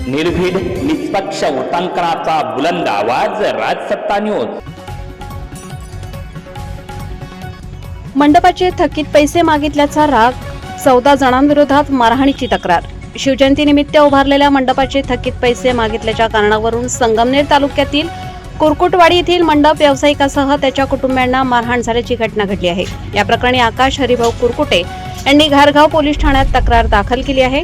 निर्भीड निष्पक्ष वृत्तांकनाचा बुलंद आवाज राजसत्ता न्यूज। मंडपाचे थकीत पैसे मागितल्याचा राग, 14 जणांविरोधात मारहाणीची तक्रार। शिवजयंतीनिमित्त उभारलेल्या मंडपाचे थकीत पैसे मागितल्याच्या कारणावरून संगमनेर तालुक्यातील कुरकुटवाडी येथील मंडप व्यावसायिकासह त्याच्या कुटुंबियांना मारहाण झाल्याची घटना घडली आहे। या प्रकरणी आकाश हरिभाऊ कुरकुटे यांनी घारगाव पोलीस ठाण्यात तक्रार दाखल केली आहे।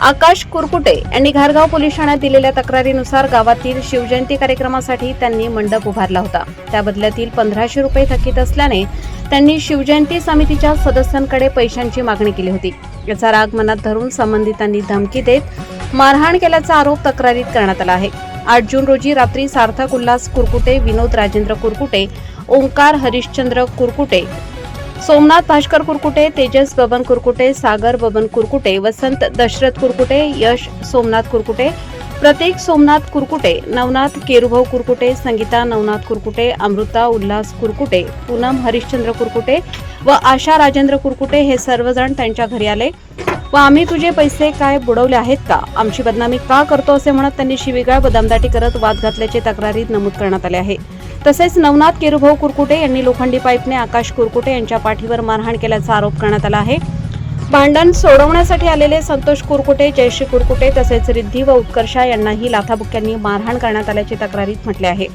आकाश कुरकुटे यांनी घारगाव पोलीस ठाण्यात दिलेल्या तक्रारीनुसार गावातील शिवजयंती कार्यक्रमासाठी त्यांनी मंडप उभारला होता। त्या बदल्यातील 1500 रुपये थकीत असल्याने त्यांनी शिवजयंती समितीच्या सदस्यांकडे पैशांची मागणी केली होती। याचा राग मनात धरून संबंधितांनी धमकी देत मारहाण केल्याचा आरोप तक्रारीत करण्यात आला आहे। 8 जून रोजी रात्री सार्थक उल्हास कुरकुटे, विनोद राजेंद्र कुरकुटे, ओंकार हरिश्चंद्र कुरकुटे, सोमनाथ भास्कर कुरकुटे, तेजस बबन कुरकुटे, सागर बबन कुरकुटे, वसंत दशरथ कुरकुटे, यश सोमनाथ कुरकुटे, प्रतीक सोमनाथ कुरकुटे, नवनाथ केरुभाऊ कुरकुटे, संगीता नवनाथ कुरकुटे, अमृता उल्हास कुरकुटे, पूनम हरिश्चंद्र कुरकुटे व आशा राजेंद्र कुरकुटे हे सर्वजण त्यांच्या घरी आले व आम्ही तुझे पैसे काय बुडवले आहेत का, आमची बदनामी का करतो असे म्हणत त्यांनी शिवीगाळ व दमदाटी करत वाद घातल्याचे तक्रारीत नमूद करण्यात आले आहे। तसेच नवनाथ केरुभाऊ कुरकुटे यांनी लोखंडी पाईपने आकाश कुरकुटे यांच्या पाठीवर मारहाण केल्याचा आरोप करण्यात आला आहे। भांडण सोडवण्यासाठी आलेले संतोष कुरकुटे, जयश्री कुरकुटे तसेच रिद्धी व उत्कर्षा यांनाही लाथाबुक्क्यांनी मारहाण करण्यात आल्याचे तक्रारीत म्हटले आहे।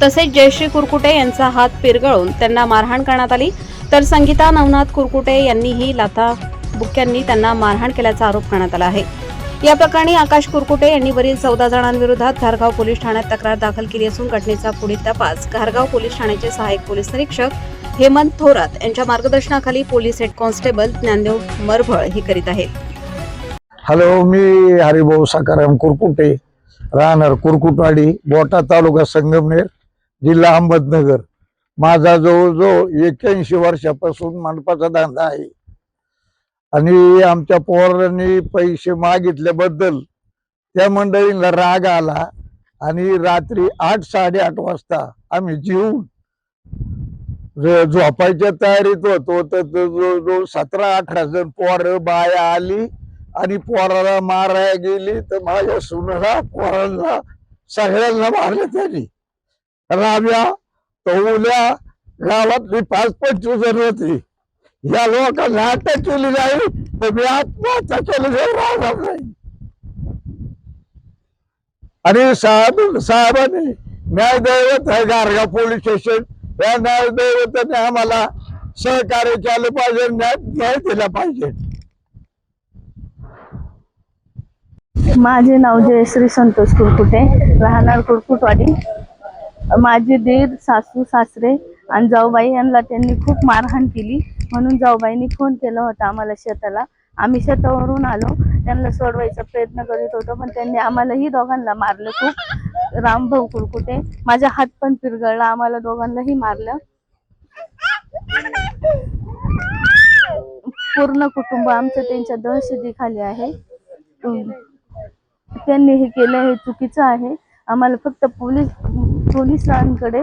तसेच जयश्री कुरकुटे यांचा हात पिरगळून त्यांना मारहाण करण्यात आली, तर संगीता नवनाथ कुरकुटे यांनीही लाथाबुक्क्यांनी त्यांना मारहाण केल्याचा आरोप करण्यात आला आहे। या प्रकरणी आकाश कुरकुटे यांनी वरील 14 जणांविरोधात घारगाव पोलीस ठाण्यात तक्रार दाखल केली असून घटनेचा पुढील तपास घारगाव पोलीस ठाण्याचे सहाय्यक पोलीस निरीक्षक हेमंत थोरात यांच्या मार्गदर्शनाखाली पोलीस हेड कॉन्स्टेबल ज्ञानदेव मरभळ हे करीत आहेत। हॅलो, मी हरिभाऊ सकाराम कुरकुटे, राहणार कुरकुटवाडी, बोटा तालुका संगमनेर, जिल्हा अहमदनगर। माझा जवळजवळ 81 वर्षापासून मंडपाचा धंदा आहे आणि आमच्या पोरांनी पैसे मागितल्याबद्दल त्या मंडळींना राग आला आणि रात्री 8-8:30 वाजता आम्ही जेवून झोपायच्या तयारीत होतो तर जवळजवळ 17-18 जण पोरं बाया आली आणि पोराला मारायला गेली तर माझ्या सुनेला पोरांना सगळ्यांना मारलं त्यांनी। राव्या तवल्या गावातली 5-25 जण होती। या लोकांना अटक केली नाही तर मी आत्महत्या केल्याशिवाय राहणार नाही। आणि साहेबांनी न्यायदैवत आहे घारगाव पोलीस स्टेशन, या न्यायदैवताने आम्हाला सहकार्य केलं पाहिजे, न्याय दिला पाहिजे। माझे नाव जयश्री संतोष कुरकुटे, राहणार कुरकुटवाडी। माझे दीर, सासू सासरे आणि जाऊबाई यांना त्यांनी खूप मारहाण केली, म्हणून जाऊबाईंनी फोन केला होता आम्हाला शेताला। आम्ही शेतावरून आलो, त्यांना सोडवायचा प्रयत्न करीत होतो पण त्यांनी आम्हालाही दोघांना मारलं खूप। रामभाऊ कुरकुटे, माझा हात पण पिरगळला, आम्हाला दोघांनाही मारलं। पूर्ण कुटुंब आमचं त्यांच्या दहशतीखाली आहे। त्यांनी हे केलं हे चुकीचं आहे। आम्हाला फक्त पोलिसांकडे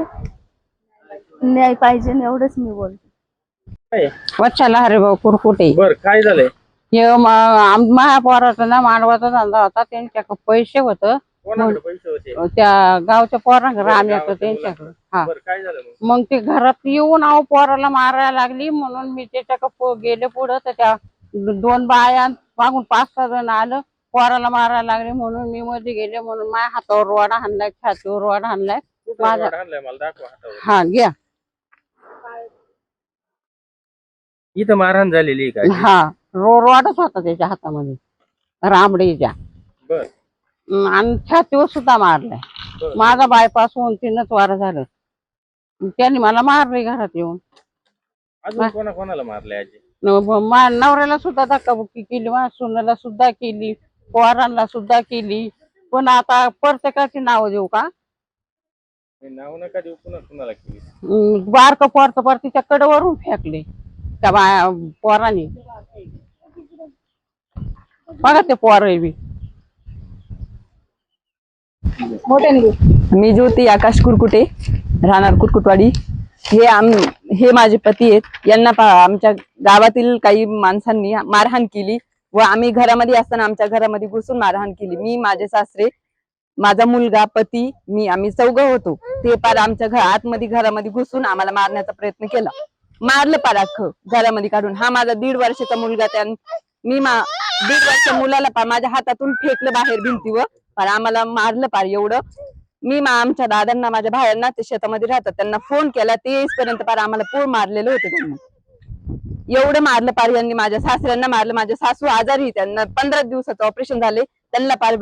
न्याय पाहिजे एवढंच मी बोलते। वच्छला हरिभाऊ कुरकुटे। बर, काय झालंय? हे महापौराचा ना मांडवाचा धंदा होता, त्यांच्याकडे पैसे होतं, कोणाकडे पैसे होते? त्या गावच्या पोरांकडे राम्याचं त्यांच्याकडे। हा, बर, काय झालं मग ते घरात येऊन पोराला मारायला लागली म्हणून मी त्याच्याकडे गेले पुढं, तर त्या 2 बाया मागून 5-6 जण आलं, पोराला मारायला लागले म्हणून मी मध्ये गेले, म्हणून माझ्या हातावर रोडा हाणलाय, छातीवर रोडा हाणलाय माझा। मला दाखवा हातावर। हा घ्या। इथं मारहाण झालेली काय? हा, रोडच होता त्याच्या हातामध्ये रामडीच्या। बर, आणि छातीवर सुद्धा मारलाय। माझा बायपास होऊन 3च वार झालं, त्यांनी मला मारले घरात येऊन। अजून कोणाला मारले आजी? नवऱ्याला सुद्धा धक्काबुक्की केली, माझ्या सुनेला सुद्धा केली, पोरांना सुद्धा केली। पण आता प्रत्येकाची नाव देऊ का? नाव नका देऊ, कुणाला केली? बारक पोर तिच्या कडेवरून फेकले त्या पोरांनी। बघा ते पोर बी। मी ज्योती आकाश कुरकुटे, राहणार कुरकुटवाडी। हे माझे पती आहेत। यांना आमच्या गावातील काही माणसांनी मारहाण केली, व आम्ही घरामध्ये असताना आमच्या घरामध्ये घुसून मारहाण केली. मी, माझे सासरे, माझा मुलगा, पती, मी, आम्ही चौघं होतो. ते पार आमच्या आतमध्ये घरामध्ये घुसून आम्हाला मारण्याचा प्रयत्न केला. मारलं पार अख्खं घरामध्ये काढून. हा माझा 1.5 वर्षाचा मुलगा, मी 1.5 वर्ष मुलाला पार माझ्या हातातून फेकलं बाहेर भिंतीवर. पार आम्हाला मारलं पार एवढं. मी आमच्या दादांना, माझ्या भावांना, ते शेतामध्ये राहतात, त्यांना फोन केला. ते येईपर्यंत पार आम्हाला पूर मारलेलं होतं त्यांनी. एवढं मारलं पार यांनी. माझ्या सासऱ्यांना मारलं. माझ्या सासू आजारी, त्यांना 15 दिवसाचं ऑपरेशन झाले. त्यांना पार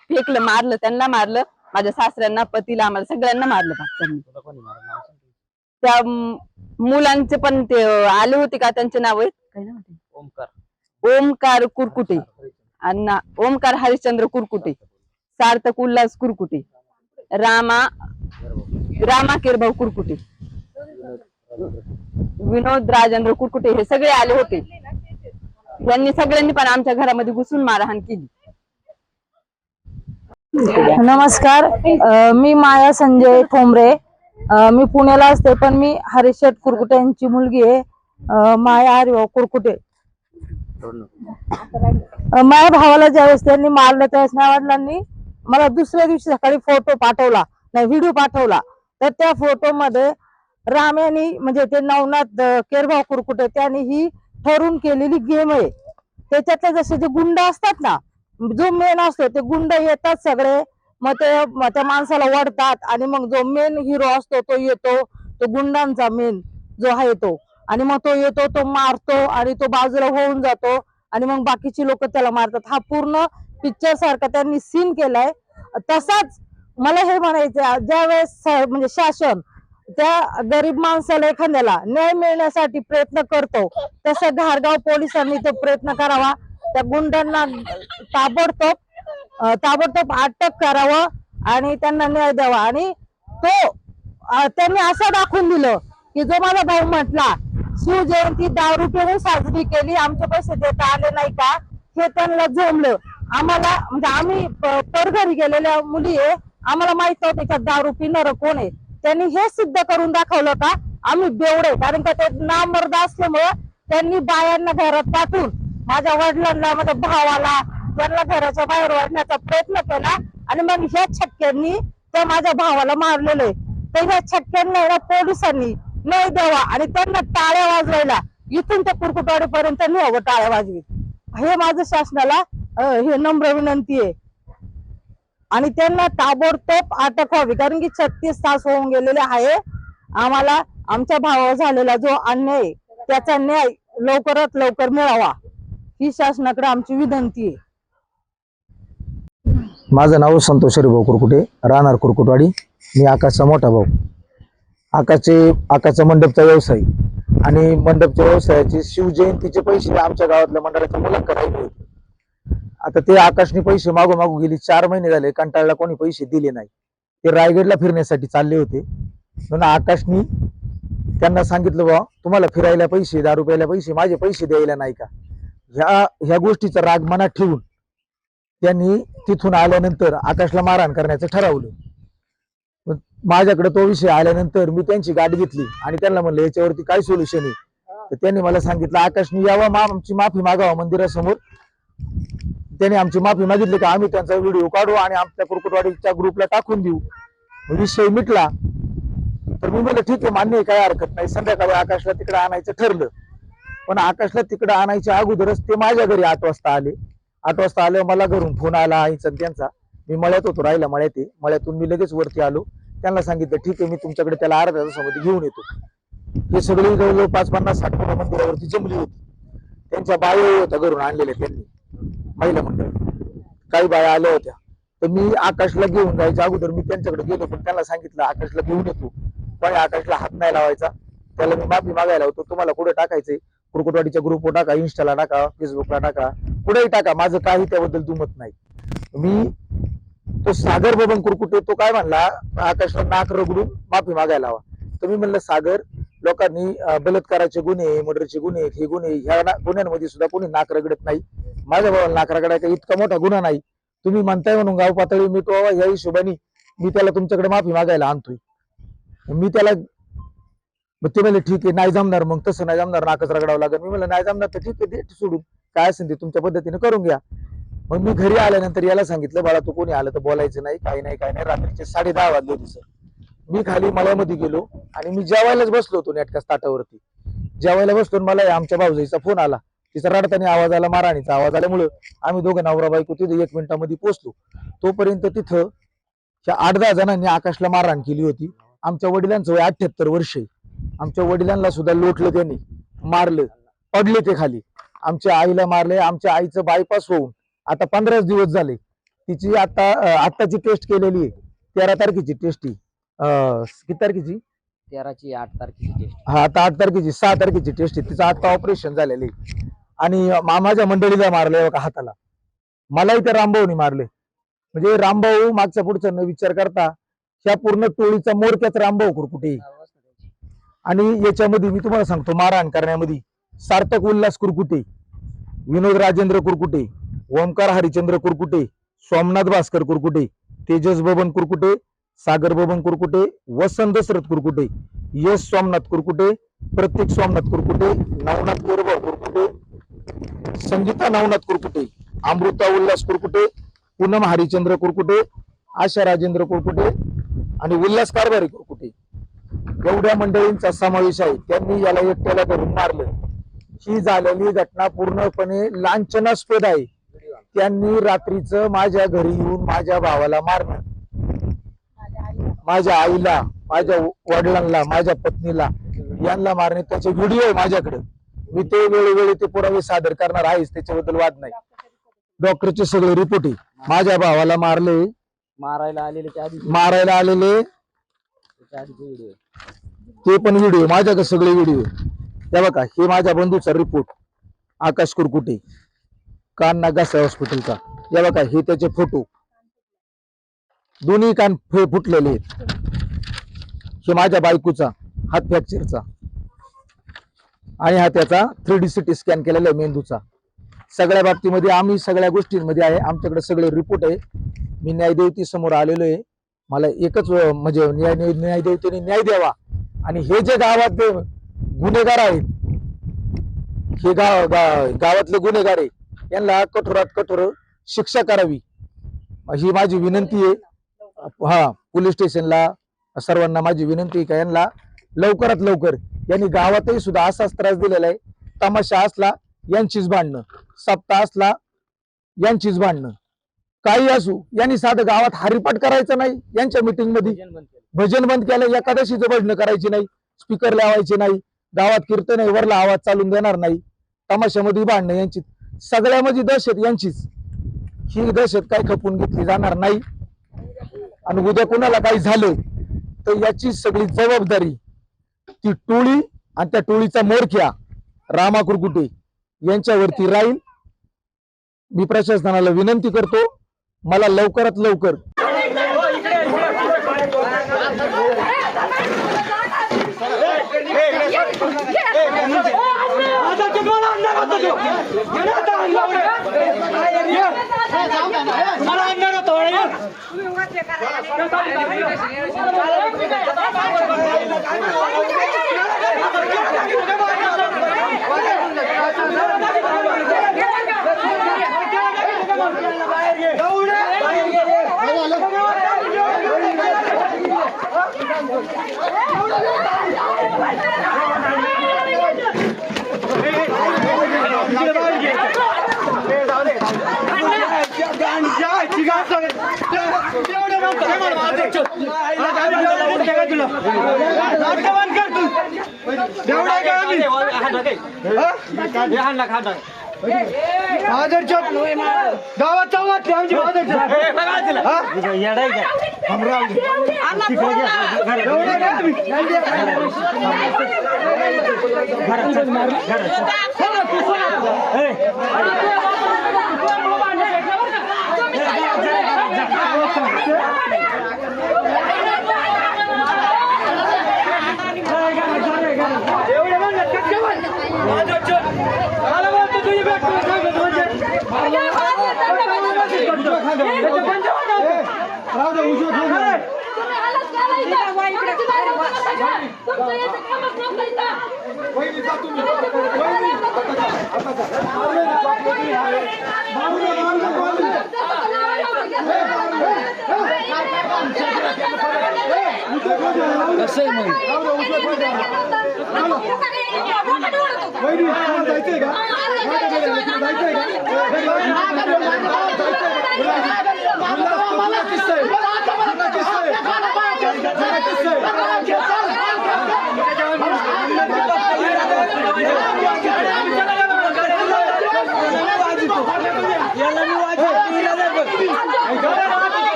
फेकलं, मारलं, त्यांना मारलं. माझ्या सासऱ्यांना, पतीला, आम्हाला सगळ्यांना मारलं पार त्यांनी. त्या मुलांचे पण ते आले होते का, त्यांचे नाव आहेत काय नाव? ओमकार कुरकुटे, अण्णा ओमकार हरिश्चंद्र कुरकुटे, सार्थक उल्हास कुरकुटे, रामा केरभाऊ कुरकुटे, विनोद राजेंद्र कुरकुटे, हे सगळे आले होते. यांनी सगळ्यांनी पण आमच्या घरामध्ये घुसून मारहाण केली. नमस्कार, मी माया संजय ठोंबरे. मी पुण्याला असते, पण मी हरीश शेठ कुरकुटे यांची मुलगी आहे, माया हरिभाऊ कुरकुटे. माझ्या भावाला ज्यावेळेस त्यांनी मारलं त्यावेळेस माझ्या वडिलांनी मला दुसऱ्या दिवशी सकाळी फोटो पाठवला, नाही व्हिडिओ पाठवला. तर त्या फोटो मध्ये राम यांनी, म्हणजे ते नवनाथ केरभाऊ कुरकुटे, त्यांनी ही ठरवून केलेली गेम आहे. त्याच्यातले जसे जे गुंड असतात ना, जो मेन असतो ते गुंड येतात सगळे, मग त्या माणसाला वडतात, आणि मग जो मेन हिरो असतो तो येतो, तो गुंडांचा मेन जो आहे तो, आणि मग तो येतो, तो मारतो, आणि तो बाजूला होऊन जातो, आणि मग बाकीची लोक त्याला मारतात. हा पूर्ण पिक्चर सारखा त्यांनी सीन केलाय. तसाच मला हे म्हणायचं, ज्या वेळेस म्हणजे शासन त्या गरीब माणसाला एखाद्याला न्याय मिळण्यासाठी प्रयत्न करतो, तसं घारगाव पोलिसांनी तो प्रयत्न करावा. त्या गुंडांना ताबडतोब अटक करावं आणि त्यांना न्याय द्यावा. आणि तो त्यांनी असं दाखवून दिलं की जो माझा भाऊ म्हटला शिवजयंती दारू पिऊन साजरी केली, आमचे पैसे देता आले नाही का, हे त्यांना जमलं. आम्हाला म्हणजे आम्ही परघरी गेलेल्या मुली आहे, आम्हाला माहित नव्हतं का दारू पिणार कोण आहे. त्यांनी हे सिद्ध करून दाखवलं का आम्ही बेवडे, कारण का ते नामर्द असल्यामुळे त्यांनी बायांना घरात पाठवून माझ्या वडिलांना, माझ्या भावाला, त्यांना घराच्या बाहेर वाढण्याचा प्रयत्न केला. आणि मग ह्या छक्क्यांनी त्या माझ्या भावाला मारलेलं आहे. तर ह्या छक्क्यांना पोलिसांनी न्याय द्यावा आणि त्यांना टाळ्या वाजवायला इथून त्या कुरकुटवाडीपर्यंत न्यावं टाळ्या वाजवीत. हे माझं शासनाला हे नम्र विनंती आहे. आणि त्यांना ताबडतोब अटक व्हावी, कारण की 36 तास होऊन गेलेले आहे. आम्हाला आमच्या भावावर झालेला जो अन्याय, त्याचा न्याय लवकरात लवकर मिळावा, ही शासनाकडे आमची विनंती आहे. माझं नाव संतोष हरिभाऊ कुरकुटे, राहणार कुरकुटवाडी. मी आकाशचा मोठा भाऊ. आकाशचा मंडपचा व्यवसाय, आणि मंडपच्या व्यवसायाचे शिवजयंतीचे पैसे आमच्या गावातल्या मंडळाच्या मुलांकडे राहिले होते. आता ते आकाशने पैसे मागू गेली 4 महिने झाले, कंटाळला, कोणी पैसे दिले नाही. ते रायगडला फिरण्यासाठी चालले होते, म्हणून आकाशनी त्यांना सांगितलं, बा तुम्हाला फिरायला पैसे, दारू प्यायला पैसे, माझे पैसे द्यायला नाही का. ह्या गोष्टीचा राग मनात ठेवून त्यांनी तिथून आल्यानंतर आकाशला मारहाण करण्याचं ठरवलं. माझ्याकडे तो विषय आल्यानंतर मी त्यांची गाठ घेतली आणि त्यांना म्हणलं याच्यावरती काय सोल्युशन आहे. तर त्यांनी मला सांगितलं आकाशनी यावं, आमची माफी मागावं मंदिरासमोर. त्यांनी आमची माफी मागितली का आम्ही त्यांचा व्हिडिओ काढू आणि आपल्या कुरकुटवाडीच्या ग्रुपला टाकून देऊ. विषय मिटला. तर मी म्हणलं ठीक आहे, मान्य आहे, काय हरकत नाही. संध्याकाळी आकाशला तिकडे आणायचं ठरलं, पण आकाशला तिकडे आणायच्या अगोदरच ते माझ्या घरी 8 वाजता आले. 8 वाजता आले, मला घरून फोन आला आईचा त्यांचा. मी मळ्यात होतो, राहिला मळ्यात. मळ्यातून मी लगेच वरती आलो. त्यांना सांगितलं ठीक आहे, मी तुमच्याकडे त्याला अर्ध्या तासामध्ये घेऊन येतो. हे सगळे जवळजवळ 50-60 मुलं मंदिरावरती जमली होती. त्यांच्या बाया होत्या घरून आणलेल्या त्यांनी, महिला मंडळ काही बाया आल्या होत्या. तर मी आकाशला घेऊन जायच्या अगोदर मी त्यांच्याकडे गेलो, पण त्यांना सांगितलं आकाशला घेऊन येतो, पण आकाशला हात नाही लावायचा. त्याला मी माफी मागायला होतो, तुम्हाला कुठे टाकायचंय, कुरकुटवाडीच्या ग्रुपवर टाका, इंस्टाला टाका, फेसबुकला टाका, कुठेही टाका, माझं काही त्याबद्दल दुमत नाही. मी तो सागर बबन कुरकुटे तो काय म्हणला, आकाशला नाक रगडून माफी मागायला हवा. तर मी म्हणलं सागर, लोकांनी बलात्काराचे गुन्हे, मर्डरचे गुन्हे, हे गुन्हे, ह्या गुन्ह्यांमध्ये सुद्धा कोणी नाक रगडत नाही. माझ्या भावाला नाक रगडायचा इतका मोठा गुन्हा नाही. तुम्ही म्हणताय म्हणून गाव पातळी मिटवावा या हिशोबाने मी त्याला तुमच्याकडे माफी मागायला आणतोय. मी त्याला ते म्हणले ठीक आहे, नाही जमणार, मग तसं नाही जमणार, नाकच रगडावं लागेल. मी म्हणलं नाही जमणार तर ठीक आहे, ते सोडून काय असेल ते तुमच्या पद्धतीने करून घ्या. मग मी घरी आल्यानंतर याला सांगितलं, बाळा तू कोणी आलं तर बोलायचं नाही, काही नाही काय नाही. रात्रीचे 10:30 वाजले होते सर. मी खाली मळ्यामध्ये गेलो आणि मी जेवायलाच बसलो होतो नेटकाच ताटावरती. जेवायला बसलो, मला आमच्या भाऊजाईचा फोन आला. तिचा रडताना आवाज आला, मारहाणीचा आवाज आल्यामुळं आम्ही दोघं नवरा बायको तिथे 1 मिनिटामध्ये पोहोचलो. तोपर्यंत तिथं 8-10 जणांनी आकाशला मारहाण केली होती. आमच्या वडिलांचं वय 78 वर्ष. आमच्या वडिलांना सुद्धा लोटलं, त्यांनी मारलं, पडले ते खाली. आमच्या आईला मारले. आमच्या आईचं बायपास होऊन आता 15 दिवस झाले. तिची आत्ताची टेस्ट केलेली आहे, 13 तारखेची टेस्ट. किती तारखेची? 13ची 8 तारखेची टेस्ट. हा, आता 8 तारखेची 6 तारखेची टेस्ट आहे. तिचं आता ऑपरेशन झालेलं आहे. आणि माझ्या मंडळीला मारलंय बघा हाताला. मलाही त्या रामभाऊनी मारले. म्हणजे रामभाऊ मागच्या पुढचा न विचार करता ह्या पूर्ण टोळीचा मोरक्याच रामभाऊ कुरकुटे. आणि याच्यामध्ये मी तुम्हाला सांगतो, मारहाण करण्यामध्ये सार्थक उल्हास कुरकुटे, विनोद राजेंद्र कुरकुटे, ओमकार हरिचंद्र कुरकुटे, सोमनाथ भास्कर कुरकुटे, तेजस बबन कुरकुटे, सागर बबन कुरकुटे, वसंत दशरथ कुरकुटे, यश सोमनाथ कुरकुटे, प्रतीक सोमनाथ कुरकुटे, नवनाथ कोरबा कुरकुटे, संगीता नवनाथ कुरकुटे, अमृता उल्हास कुरकुटे, पूनम हरिचंद्र कुरकुटे, आशा राजेंद्र कुरकुटे आणि उल्हास कारभारी कुरकुटे, एवढ्या मंडळींचा समावेश आहे. त्यांनी याला एकट्याला धरून मारलं. ही झालेली घटना पूर्णपणे लांछनास्पद आहे. त्यांनी रात्रीचं माझ्या घरी येऊन माझ्या भावाला मारणं, माझ्या आईला, माझ्या वडिलांना, माझ्या पत्नीला, यांना मारणे, त्याचे व्हिडिओ आहे माझ्याकडे. मी ते वेळोवेळी ते पुरावे सादर करणार आहेच, त्याच्याबद्दल वाद नाही. डॉक्टरचे सगळे रिपोर्ट आहे. माझ्या भावाला मारले, मारायला आलेले ते पण व्हिडिओ माझ्याकडे, सगळे व्हिडिओ. त्या बघा, हे माझ्या बंधूचा रिपोर्ट, आकाश कुरकुटे, कान नागासा हॉस्पिटलचा. या बघा, हे त्याचे फोटो, दोन्ही कान फुटलेले आहेत. हे माझ्या बायकोचा हात फ्रॅक्चरचा आणि हा त्याचा 3D CT स्कॅन केलेला आहे मेंदूचा. सगळ्या बाबतीमध्ये आम्ही सगळ्या गोष्टींमध्ये आहे. आमच्याकडे सगळे रिपोर्ट आहे. मी न्यायदेवती समोर आलेलो आहे. मला एकच म्हणजे न्यायदेवतेने न्याय द्यावा. आणि हे जे गावात गुन्हेगार आहेत, हे गावातले गुन्हेगार आहे, यांना कठोरात कठोर शिक्षा करावी ही माझी विनंती आहे. हा, पोलीस स्टेशनला सर्वांना माझी विनंती आहे का यांना लवकरात लवकर, यांनी गावातही सुद्धा असाच त्रास दिलेला आहे. तमाशा असला यांचीच भांडणं, सप्ताह असला यांचीच भांडणं, काही असू. यांनी साधं गावात हरिपाठ करायचं नाही. यांच्या मीटिंग मध्ये भजन बंद केलं, एकादशीचं भजन करायची नाही, स्पीकर लावायचे नाही, गावात कीर्तन आहे, वरला आवाज चालून देणार नाही, तमाशामध्ये भांडणं यांची, सगळ्यामध्ये दहशत यांचीच. ही दहशत काय खपून घेतली जाणार नाही. आणि उद्या कोणाला काही झालं तर याची सगळी जबाबदारी ती टोळी आणि त्या टोळीचा मोरक्या रामा कुरकुटे यांच्यावरती राहील. मी प्रशासनाला विनंती करतो, मला लवकरात लवकर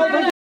वहिनी